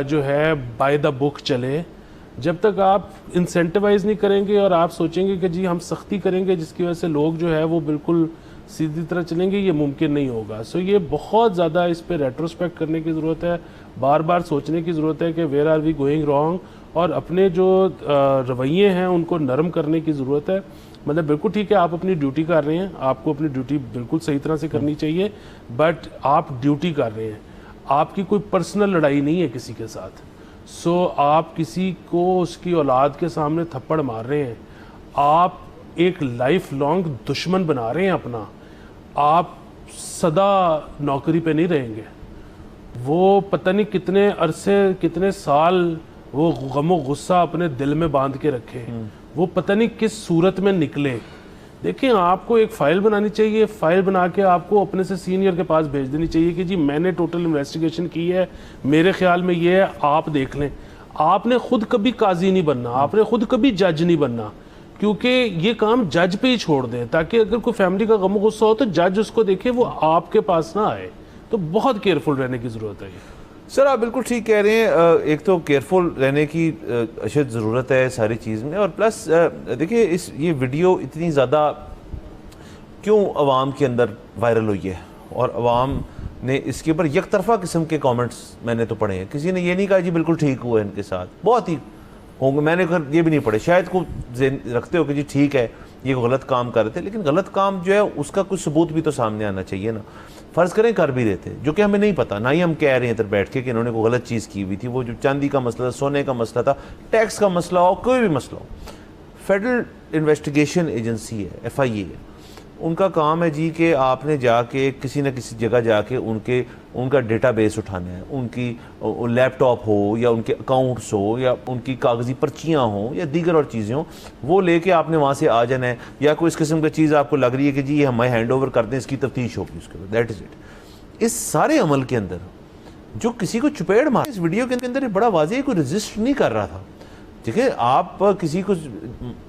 जो है बाय द बुक चले, जब तक आप इंसेंटिवाइज नहीं करेंगे और आप सोचेंगे कि जी हम सख्ती करेंगे जिसकी वजह से लोग जो है वो बिल्कुल सीधी तरह चलेंगे, ये मुमकिन नहीं होगा। सो ये बहुत ज़्यादा इस पर रेट्रोस्पेक्ट करने की ज़रूरत है, बार बार सोचने की ज़रूरत है कि where are we going wrong, और अपने जो रवैये हैं उनको नरम करने की ज़रूरत है। मतलब बिल्कुल ठीक है, आप अपनी ड्यूटी कर रहे हैं, आपको अपनी ड्यूटी बिल्कुल सही तरह से करनी चाहिए, बट आप ड्यूटी कर रहे हैं, आपकी कोई पर्सनल लड़ाई नहीं है किसी के साथ। सो आप किसी को उसकी औलाद के सामने थप्पड़ मार रहे हैं, आप एक लाइफ लॉन्ग दुश्मन बना रहे हैं अपना, आप सदा नौकरी पे नहीं रहेंगे। वो पता नहीं कितने अरसे, कितने साल वो गमो गुस्सा अपने दिल में बांध के रखे, वो पता नहीं किस सूरत में निकले। देखिए, आपको एक फ़ाइल बनानी चाहिए, फ़ाइल बना के आपको अपने से सीनियर के पास भेज देनी चाहिए कि जी मैंने टोटल इन्वेस्टिगेशन की है, मेरे ख्याल में ये है, आप देख लें। आपने खुद कभी काजी नहीं बनना, आपने खुद कभी जज नहीं बनना, क्योंकि ये काम जज पे ही छोड़ दें, ताकि अगर कोई फैमिली का गम गुस्सा हो तो जज उसको देखे, वो आपके पास ना आए। तो बहुत केयरफुल रहने की ज़रूरत है। सर आप बिल्कुल ठीक कह रहे हैं, एक तो केयरफुल रहने की अशद ज़रूरत है सारी चीज़ में, और प्लस देखिए ये वीडियो इतनी ज़्यादा क्यों अवाम के अंदर वायरल हुई है, और अवाम ने इसके ऊपर एक तरफा किस्म के कमेंट्स मैंने तो पढ़े हैं। किसी ने ये नहीं कहा जी बिल्कुल ठीक हुआ है इनके साथ, बहुत ही होंगे, मैंने ये भी नहीं पढ़े, शायद को रखते हो कि जी ठीक है ये गलत काम कर रहे थे, लेकिन गलत काम जो है उसका कुछ सबूत भी तो सामने आना चाहिए ना। फ़र्ज़ करें कर भी रहे थे, जो कि हमें नहीं पता, ना ही हम कह रहे हैं इधर बैठ के कि इन्होंने कोई गलत चीज़ की हुई थी। वो जो चांदी का मसला था, सोने का मसला था, टैक्स का मसला हो, कोई भी मसला हो, फेडरल इन्वेस्टिगेशन एजेंसी है, FIA है, उनका काम है जी कि आपने जाके किसी न किसी जगह जाके उनका डेटाबेस उठाना है, उनकी लैपटॉप हो या उनके अकाउंट्स हो या उनकी कागज़ी पर्चियाँ हों या दीगर और चीज़ें हों, वो लेके आपने वहाँ से आ जाना है। या कोई इस किस्म की चीज़ आपको लग रही है कि जी ये हमें हैंड ओवर कर दें, इसकी तफ्तीश होगी, उसके बाद दैट इज़ इट। इस सारे अमल के अंदर जो किसी को चुपेड़ मार, इस वीडियो के अंदर बड़ा वाज़ेह कोई रेजिस्ट नहीं कर रहा था। ठीक है, आप किसी को,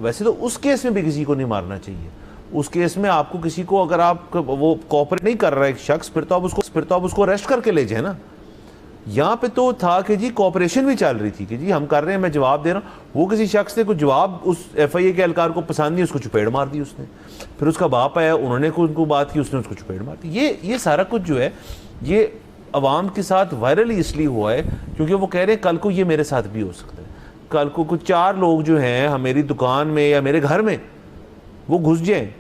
वैसे तो उस केस में भी किसी को नहीं मारना चाहिए, उस केस में आपको किसी को, अगर आप वो कोऑपरेट नहीं कर रहा है एक शख्स, फिर तो आप उसको अरेस्ट करके ले जाए ना। यहाँ पे तो था कि जी कोऑपरेशन भी चल रही थी कि जी हम कर रहे हैं, मैं जवाब दे रहा हूँ। वो किसी शख्स ने कुछ जवाब उस FIA के एहलकार को पसंद नहीं, उसको चुपेड़ मार दी उसने। फिर उसका बाप आया, उन्होंने उनको बात की, उसने उसको चुपेड़ मार दी। ये सारा कुछ जो है ये अवाम के साथ वायरल ही इसलिए हुआ है क्योंकि वो कह रहे हैं कल को ये मेरे साथ भी हो सकता है। कल को कुछ 4 लोग जो हैं मेरी दुकान में या मेरे घर में वो घुस जाएँ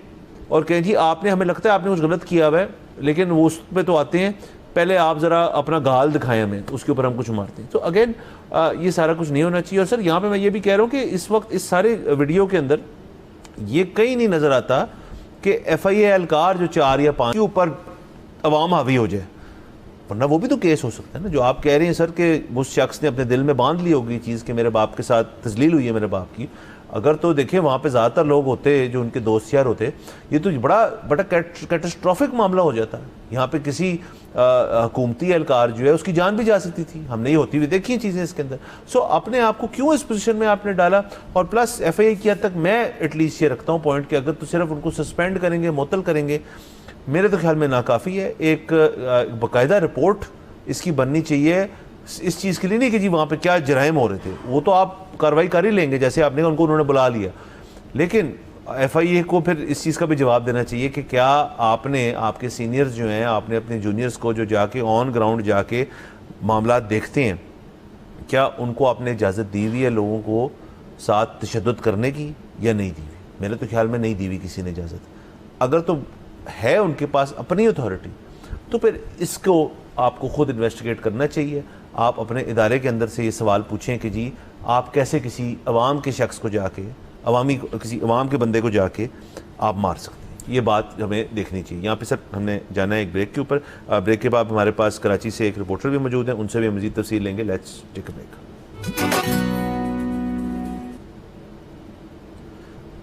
और कहें जी आपने, हमें लगता है आपने कुछ गलत किया हुआ है, लेकिन वो उस पर तो आते हैं, पहले आप ज़रा अपना गाल दिखाएं हमें, उसके ऊपर हम कुछ मारते हैं। तो अगेन ये सारा कुछ नहीं होना चाहिए। और सर यहाँ पे मैं ये भी कह रहा हूँ कि इस वक्त इस सारे वीडियो के अंदर ये कहीं नहीं नज़र आता कि FIA एहलकार जो 4 या 5 के ऊपर अवाम हावी हो जाए, वरना वो भी तो केस हो सकता है ना। जो आप कह रहे हैं सर कि उस शख्स ने अपने दिल में बांध ली होगी चीज़ कि मेरे बाप के साथ तजलील हुई है मेरे बाप की, अगर तो देखिए वहाँ पे ज़्यादातर लोग होते जो उनके दोस्त यार होते, ये तो बड़ा कैटास्ट्रॉफिक मामला हो जाता है। यहाँ पे किसी हुकूमती एहलकार जो है उसकी जान भी जा सकती थी, हमने ये होती हुई देखी हैं चीज़ें इसके अंदर। सो अपने आप को क्यों इस पोजीशन में आपने डाला? और प्लस FIA की हद तक मैं एटलीस्ट ये रखता हूँ पॉइंट कि अगर तो सिर्फ उनको सस्पेंड करेंगे, मुअत्तल करेंगे, मेरे तो ख्याल में नाकाफ़ी है। एक बाकायदा रिपोर्ट इसकी बननी चाहिए इस चीज़ के लिए, नहीं कि जी वहाँ पे क्या जराइम हो रहे थे, वो तो आप कार्रवाई कर ही लेंगे जैसे आपने उनको उन्होंने बुला लिया, लेकिन FIA को फिर इस चीज़ का भी जवाब देना चाहिए कि क्या आपने, आपके सीनियर्स जो हैं, आपने अपने जूनियर्स को जो जाके ऑन ग्राउंड जाके मामला देखते हैं, क्या उनको आपने इजाज़त दी हुई है लोगों को साथ तशद्दुद करने की या नहीं दी हुई? मेरे तो ख्याल में नहीं दी हुई किसी ने इजाज़त। अगर तो है उनके पास अपनी अथॉरिटी तो फिर इसको आपको खुद इन्वेस्टिगेट करना चाहिए। आप अपने इदारे के अंदर से ये सवाल पूछें कि जी आप कैसे किसी अवाम के शख्स को जाके, किसी अवाम के बंदे को जाके आप मार सकते हैं। ये बात हमें देखनी चाहिए। यहाँ पे सर हमने जाना है एक ब्रेक के ऊपर। ब्रेक के बाद हमारे पास कराची से एक रिपोर्टर भी मौजूद हैं, उनसे भी मज़ीद तफसील लेंगे। Let's take a break.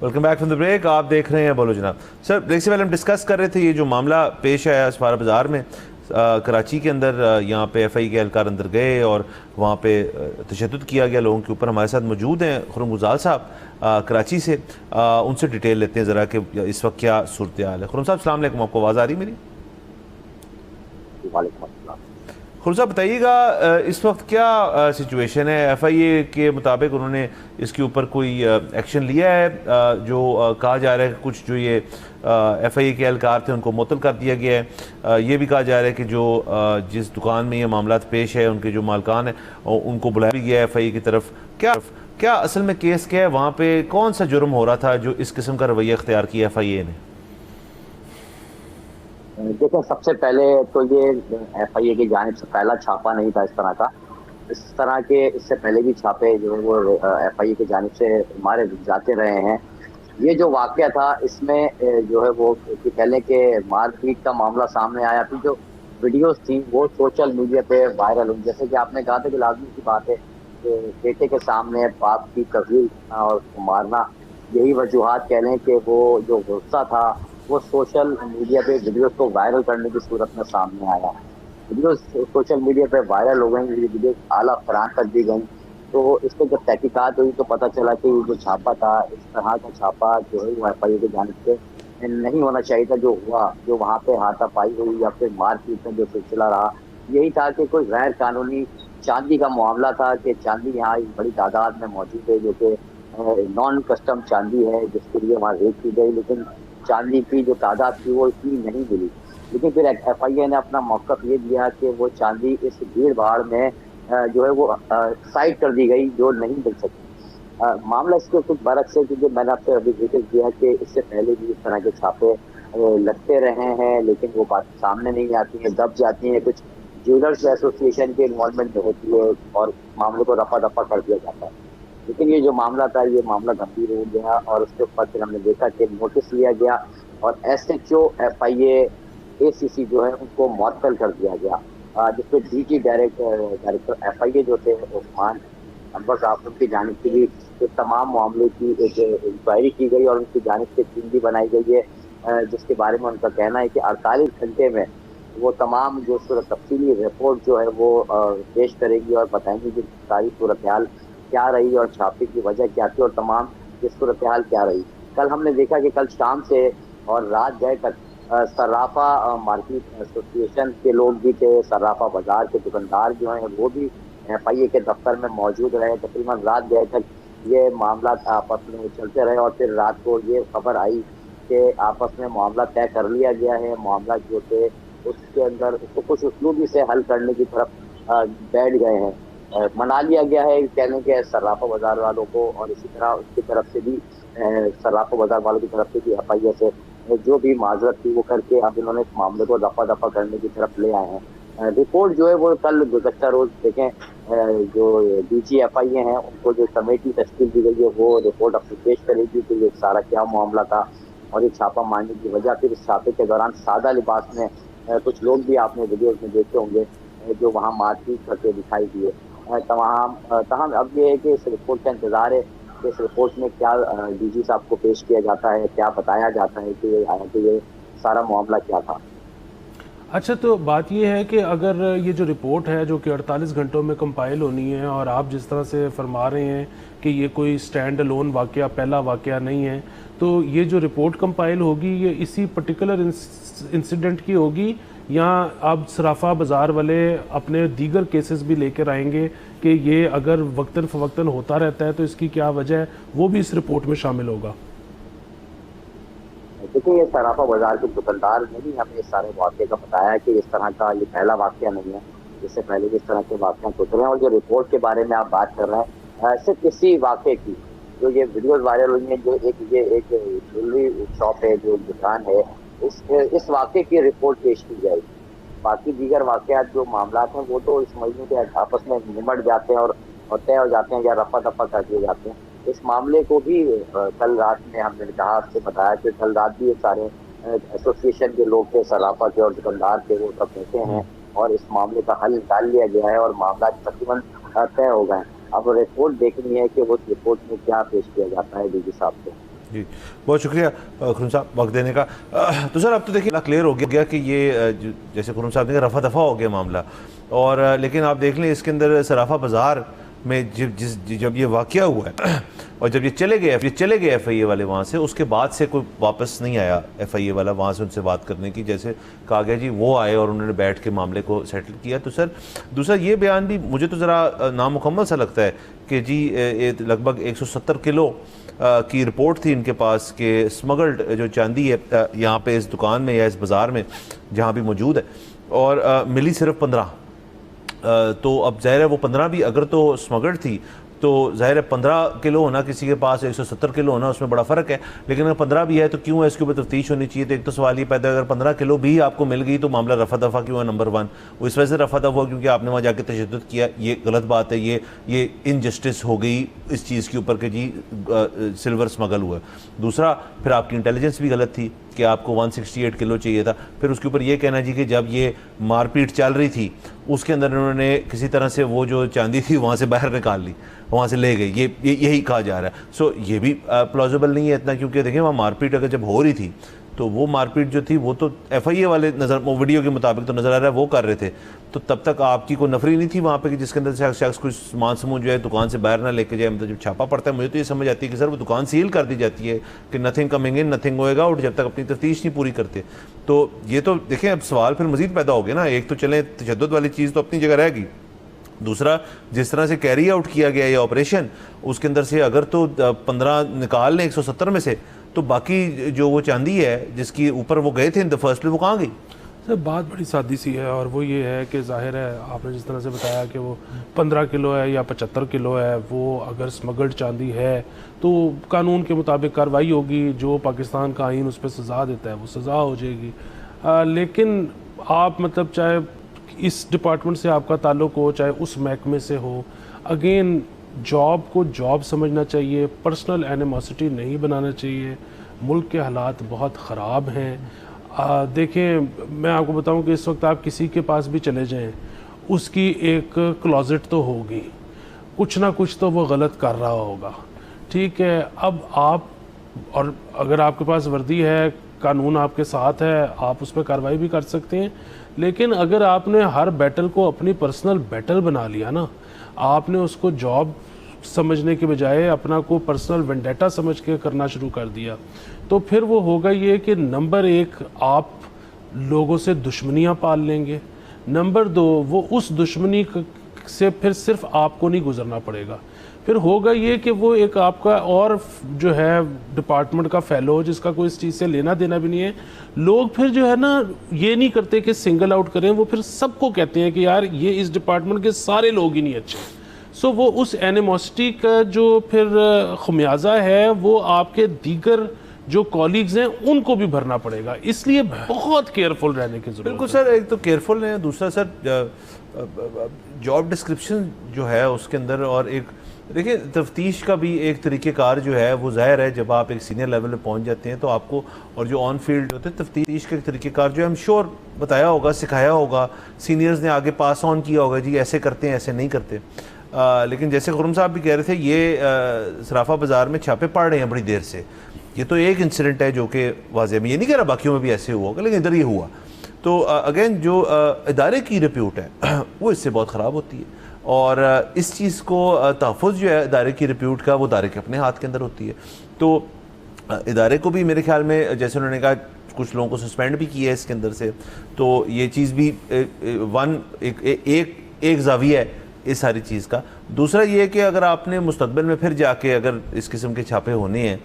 Welcome back from the break. आप देख रहे हैं बोलो जनाब। सर ब्रेक से पहले हम डिस्कस कर रहे थे ये जो मामला पेश आया सफारा बाज़ार में, कराची के अंदर, यहाँ पे FIA के एहलकार अंदर गए और वहाँ पे तशद्दुद किया गया लोगों के ऊपर। हमारे साथ मौजूद हैं खुर्रम गुज़ाल साहब कराची से, उनसे डिटेल लेते हैं ज़रा कि इस वक्त क्या सूरत हाल है। खुर्रम साहब अस्सलाम वालेकुम, आपको आवाज़ आ रही मेरी? खुर्रम साहब बताइएगा इस वक्त क्या सिचुएशन है? FIA के मुताबिक उन्होंने इसके ऊपर कोई एक्शन लिया है? जो कहा जा रहा है कि कुछ जो ये FIA के एहलकार थे उनको मुअत्तल कर दिया गया है। ये भी कहा जा रहा है कि जो जिस दुकान में ये मामला पेश है उनके जो मालकान है उनको बुलाया भी गया है FIA की तरफ। क्या असल में केस क्या है? वहाँ पे कौन सा जुर्म हो रहा था जो इस किस्म का रवैया इख्तियार किया FIA ने? देखो, सबसे पहले तो ये FIA की जानिब से पहला छापा नहीं था इस तरह का। इस तरह के इससे पहले भी छापे जो है वो FIA की जानिब से हमारे जाते रहे हैं। ये जो वाक़या था इसमें जो है वो पहले के मारपीट का मामला सामने आया थी। जो वीडियोस थी वो सोशल मीडिया पे वायरल हुई। जैसे कि आपने कहा था कि लाजमी की बात है कि बेटे के सामने बाप की तस्वीर और उसको मारना, यही वजूहात कह लें कि वो जो गुस्सा था वो सोशल मीडिया पे वीडियोस को वायरल करने की सूरत में सामने आया। वीडियोस सोशल मीडिया पे वायरल हो गई, वीडियोस आला फरान कर दी गई। तो इस पर जब तहकीकात हुई तो पता चला कि जो छापा था, इस तरह का छापा जो है वो FIA की जानिब से नहीं होना चाहिए था। जो हुआ, जो वहाँ पे हाथापाई हुई या फिर मारपीट में जो सिलसिला रहा, यही था कि कोई गैर कानूनी चांदी का मामला था कि चांदी यहाँ एक बड़ी तादाद में मौजूद है जो कि नॉन कस्टम चांदी है, जिसके लिए वहाँ रेड की गई, लेकिन चांदी की जो तादाद थी वो इतनी नहीं मिली। लेकिन फिर FIA ने अपना मौक़िफ़ ये दिया कि वो चांदी इस भीड़ भाड़ में जो है वो साइड कर दी गई, जो नहीं मिल सकती। मामला इसके कुछ बरक्स है, क्योंकि मैंने आपसे अभी जिक्र किया कि इससे पहले भी इस तरह के छापे लगते रहे हैं, लेकिन वो बात सामने नहीं आती है, दब जाती हैं। कुछ ज्वेलर्स एसोसिएशन के इन्वॉल्वमेंट होती है और मामले को रफा दफा कर दिया जाता है। लेकिन ये जो मामला था, ये मामला गंभीर हो गया और उसके ऊपर फिर हमने देखा कि नोटिस लिया गया और SHO FIA ACC जो है उनको मुअत्तल कर दिया गया, जिसपे DG डायरेक्टर FIA जो थे उस्मान अनवर साहब, उनकी जानिब से भी तमाम मामले की एक इंक्वायरी की गई और उनकी जानिब से टीम भी बनाई गई है, जिसके बारे में उनका कहना है कि 48 घंटे में वो तमाम जो सूरत तफसीली रिपोर्ट जो है वो पेश करेगी और बताएंगी कि सारी सूरत हाल क्या रही और छापे की वजह क्या थी और तमाम ये सूरत हाल क्या रही। कल हमने देखा कि कल शाम से और रात गए तक सर्राफा मार्केट एसोसिएशन के लोग भी थे, सर्राफा बाजार के दुकानदार जो हैं वो भी FIA के दफ्तर में मौजूद रहे। तकरीबन रात गए तक ये मामला आपस में चलते रहे और फिर रात को ये खबर आई कि आपस में मामला तय कर लिया गया है। मामला जो थे उसके अंदर उसको कुछ उसलूबी से हल करने की तरफ बैठ गए हैं। मना लिया गया है कहने के सर्राफा बाजार वालों को और इसी तरह उसकी तरफ से भी सर्राफा बाजार वालों की तरफ से भी FIA से जो भी माजरत थी वो करके अब इन्होंने इस मामले को दफा दफा करने की तरफ ले आए हैं। रिपोर्ट जो है वो कल गुज़श्ता रोज देखें जो DG FIA हैं उनको जो कमेटी तश्कील दी गई है वो रिपोर्ट अपनी पेश करेगी कि ये सारा क्या मामला था और ये छापा मारने की वजह। फिर इस छापे के दौरान सादा लिबास में कुछ लोग भी आपने वीडियोज में देखे होंगे जो वहाँ मारपीट करते दिखाई दिए। तमाम अब ये है कि इस रिपोर्ट का इंतज़ार है कि इस रिपोर्ट में क्या DG साहब को पेश किया जाता है, क्या बताया जाता है कि ये सारा मामला क्या था। अच्छा, तो बात ये है कि अगर ये जो रिपोर्ट है जो कि 48 घंटों में कंपाइल होनी है और आप जिस तरह से फरमा रहे हैं कि ये कोई स्टैंड अलोन वाक़या पहला वाक़या नहीं है, तो ये जो रिपोर्ट कंपाइल होगी ये इसी पर्टिकुलर इंसिडेंट की होगी या अब सराफा बाज़ार वाले अपने दीगर केसेस भी लेकर आएंगे कि ये अगर वक्तन फ़वक्तन होता रहता है तो इसकी क्या वजह है, वो भी इस रिपोर्ट में शामिल होगा? देखिए, ये सराफा बाजार के दुकानदार ने भी हमें इस सारे वाक़े का बताया कि इस तरह का ये पहला वाक़या नहीं है, इससे पहले भी इस तरह के वाक़े होते हैं। और जो रिपोर्ट के बारे में आप बात कर रहे हैं सिर्फ इसी वाक़े की जो ये वीडियोज वायरल हुई हैं, जो एक ज्वेलरी शॉप है, जो दुकान है, इस वाक़े की रिपोर्ट पेश की जाएगी। बाकी दीगर वाक़यात जो मामला हैं वो तो इस महीने के आपस में निमट जाते हैं और तय हो जाते हैं या रफा दफा कर दिए जाते हैं। इस मामले को भी कल रात में हमने कहा, आपसे बताया कि कल रात भी ये सारे एसोसिएशन के लोग थे, सराफा के और दुकानदार थे, वो सब कहते हैं और इस मामले का हल निकाल लिया गया है और मामला तकरीबन तय हो गए। अब रिपोर्ट देखनी है कि उस रिपोर्ट में क्या पेश किया जाता है DG साहब को। जी, बहुत शुक्रिया खुरम साहब वक्त देने का। तो सर अब तो देखिए क्लियर हो गया कि ये जैसे खुरम साहब ने कहा रफा दफा हो गया मामला, और लेकिन आप देख लें इसके अंदर सराफा बाज़ार में जब ये वाक़या हुआ है और जब ये चले गए FIA वाले वहाँ से, उसके बाद से कोई वापस नहीं आया FIA वाला वहाँ से उनसे बात करने की। जैसे कहा गया जी वो आए और उन्होंने बैठ के मामले को सेटल किया। तो सर दूसरा ये बयान भी मुझे तो ज़रा नामुकम्मल सा लगता है कि जी लगभग 170 किलो की रिपोर्ट थी इनके पास कि स्मगल्ड जो चांदी है यहाँ पे इस दुकान में या इस बाज़ार में जहाँ भी मौजूद है, और मिली सिर्फ 15। तो अब ज़ाहिर है वो 15 भी अगर तो स्मगल्ड थी तो ज़ाहिर है 15 किलो होना किसी के पास 170 किलो होना उसमें बड़ा फ़र्क है। लेकिन अगर 15 भी है तो क्यों है, इसके ऊपर तफ्तीश होनी चाहिए। तो एक तो सवाल ये पैदा, अगर 15 किलो भी आपको मिल गई तो मामला रफा दफ़ा क्यों है? नंबर 1 वो इस वजह से रफा दफ़ा हुआ क्योंकि आपने वहाँ जाके तशद्दुद किया, ये गलत बात है, ये इनजस्टिस हो गई इस चीज़ के ऊपर कि जी सिल्वर स्मगल हुआ। दूसरा फिर आपकी इंटेलिजेंस भी गलत थी कि आपको 168 किलो चाहिए था। फिर उसके ऊपर ये कहना जी कि जब ये मारपीट चल रही थी उसके अंदर उन्होंने किसी तरह से वो जो चांदी थी वहाँ से बाहर निकाल ली, वहाँ से ले गई, यही कहा जा रहा है। सो ये भी प्लॉजिबल नहीं है इतना, क्योंकि देखिए वहाँ मारपीट अगर जब हो रही थी तो वो मारपीट जो थी वो तो FIA वाले वो वीडियो के मुताबिक तो नज़र आ रहा है वो कर रहे थे। तो तब तक आपकी कोई नफरी नहीं थी वहाँ पे कि जिसके अंदर शख्स कोई सामान समूह जो है दुकान से बाहर ना लेके जाए। मतलब जब छापा पड़ता है मुझे तो ये समझ आती है कि सर वो दुकान सील कर दी जाती है कि नथिंग कमिंग इन नथिंग होएगा आउट, जब तक अपनी तफ्तीश नहीं पूरी करते। तो ये तो देखें अब सवाल फिर मज़ीद पैदा हो गया ना। एक तो चलें तशद्दुद वाली चीज़ तो अपनी जगह रहेगी, दूसरा जिस तरह से कैरी आउट किया गया ये ऑपरेशन उसके अंदर से अगर तो 15 निकाल लें 170 में से, तो बाकी जो वो चांदी है जिसकी ऊपर वो गए थे इन द फर्स्ट वो कहाँ गई? सर बात बड़ी सादी सी है और वो ये है कि जाहिर है आपने जिस तरह से बताया कि वो 15 किलो है या 75 किलो है, वो अगर स्मगल्ड चांदी है तो कानून के मुताबिक कार्रवाई होगी, जो पाकिस्तान का आइन उस पर सज़ा देता है वो सज़ा हो जाएगी। लेकिन आप मतलब चाहे इस डिपार्टमेंट से आपका ताल्लुक़ हो चाहे उस महकमे से हो, अगेन जॉब को जॉब समझना चाहिए, पर्सनल एनिमोसिटी नहीं बनाना चाहिए। मुल्क के हालात बहुत ख़राब हैं। देखें मैं आपको बताऊं कि इस वक्त आप किसी के पास भी चले जाएं उसकी एक क्लोज़ेट तो होगी, कुछ ना कुछ तो वो गलत कर रहा होगा, ठीक है। अब आप और अगर आपके पास वर्दी है, कानून आपके साथ है, आप उस पर कार्रवाई भी कर सकते हैं। लेकिन अगर आपने हर बैटल को अपनी पर्सनल बैटल बना लिया ना, आपने उसको जॉब समझने के बजाय अपना को पर्सनल वेंडेटा समझ के करना शुरू कर दिया, तो फिर वो होगा ये कि नंबर एक, आप लोगों से दुश्मनियां पाल लेंगे, नंबर दो, वो उस दुश्मनी से फिर सिर्फ आपको नहीं गुजरना पड़ेगा, फिर होगा ये कि वो एक आपका और जो है डिपार्टमेंट का फेलो जिसका कोई इस चीज़ से लेना देना भी नहीं है, लोग फिर जो है ना ये नहीं करते कि सिंगल आउट करें, वो फिर सबको कहते हैं कि यार ये इस डिपार्टमेंट के सारे लोग ही नहीं अच्छे। सो वो उस एनिमोसिटी का जो फिर खमियाजा है वो आपके दीगर जो कॉलीग्स हैं उनको भी भरना पड़ेगा, इसलिए बहुत केयरफुल रहने की जरूरत है। बिल्कुल सर, एक तो केयरफुल है, दूसरा सर जॉब डिस्क्रिप्शन जो है उसके अंदर, और एक देखिए तफ्तीश का भी एक तरीक़ेकार जो है वो ज़ाहिर है जब आप एक सीनियर लेवल पे पहुंच जाते हैं तो आपको, और जो ऑन फील्ड होते हैं तफ्तीश का एक तरीक़ेकार जो है हम श्योर बताया होगा, सिखाया होगा, सीनियर्स ने आगे पास ऑन किया होगा, जी ऐसे करते हैं ऐसे नहीं करते। लेकिन जैसे खुर्रम साहब भी कह रहे थे, ये सराफा बाज़ार में छापे पड़ रहे हैं बड़ी देर से, ये तो एक इंसिडेंट है जो कि वाज़े में, ये नहीं कह रहा बाकियों में भी ऐसे हुआ होगा, लेकिन इधर ये हुआ। तो अगेन जो इदारे की रिप्यूट है वो इससे बहुत ख़राब होती है, और इस चीज़ को तहफ़्फ़ुज़ जो है इदारे की रिप्यूट का, वो इदारे के अपने हाथ के अंदर होती है। तो इदारे को भी मेरे ख्याल में, जैसे उन्होंने कहा कुछ लोगों को सस्पेंड भी किया है इसके अंदर से, तो ये चीज़ भी एक ज़ाविया है इस सारी चीज़ का। दूसरा ये है कि अगर आपने मुस्तक़बिल में फिर जाके अगर इस किस्म के छापे होने हैं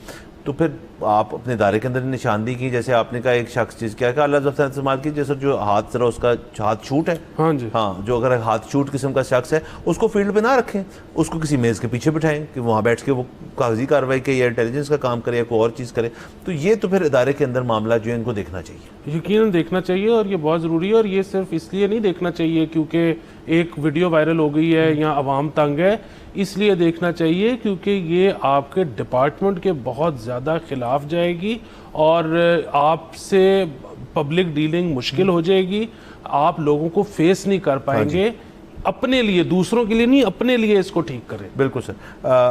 तो फिर आप अपने दायरे के अंदर निशानदी की, जैसे आपने कहा एक शख्स चीज़ क्या अल्लाह इस्तेमाल की, जैसे जो हाथ जरा उसका हाथ छूट है, हाँ जी, हाँ, जो अगर हाथ छूट किस्म का शख्स है उसको फील्ड पे ना रखें, उसको किसी मेज़ के पीछे बिठाएं कि वहाँ बैठ के वो कागजी कार्रवाई करे या इंटेलिजेंस का काम करे या कोई और चीज़ करे। तो ये तो फिर इदारे के अंदर मामला जो है इनको देखना चाहिए, यकीनन देखना चाहिए, और ये बहुत ज़रूरी है। और ये सिर्फ इसलिए नहीं देखना चाहिए क्योंकि एक वीडियो वायरल हो गई है या आवाम तंग है, इसलिए देखना चाहिए क्योंकि ये आपके डिपार्टमेंट के बहुत ज़्यादा ख़िलाफ़ जाएगी और आपसे पब्लिक डीलिंग मुश्किल हो जाएगी, आप लोगों को फेस नहीं कर पाएंगे। अपने लिए, दूसरों के लिए नहीं, अपने लिए इसको ठीक करें। बिल्कुल सर।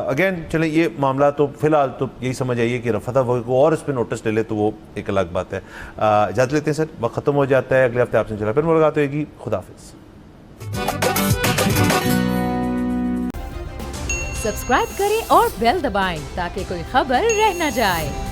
अगेन चलें, ये मामला तो फिलहाल तो यही समझ आइए कि रफ़ा दफ़ा को और इस पर नोटिस ले ले तो वो एक अलग बात है। इजाज़त लेते हैं सर, वक्त ख़त्म हो जाता है, अगले हफ्ते आपसे चला फिर मुलाकात होगी। खुदाफिज़। सब्सक्राइब करें और बेल दबाएं ताकि कोई खबर रह न जाए।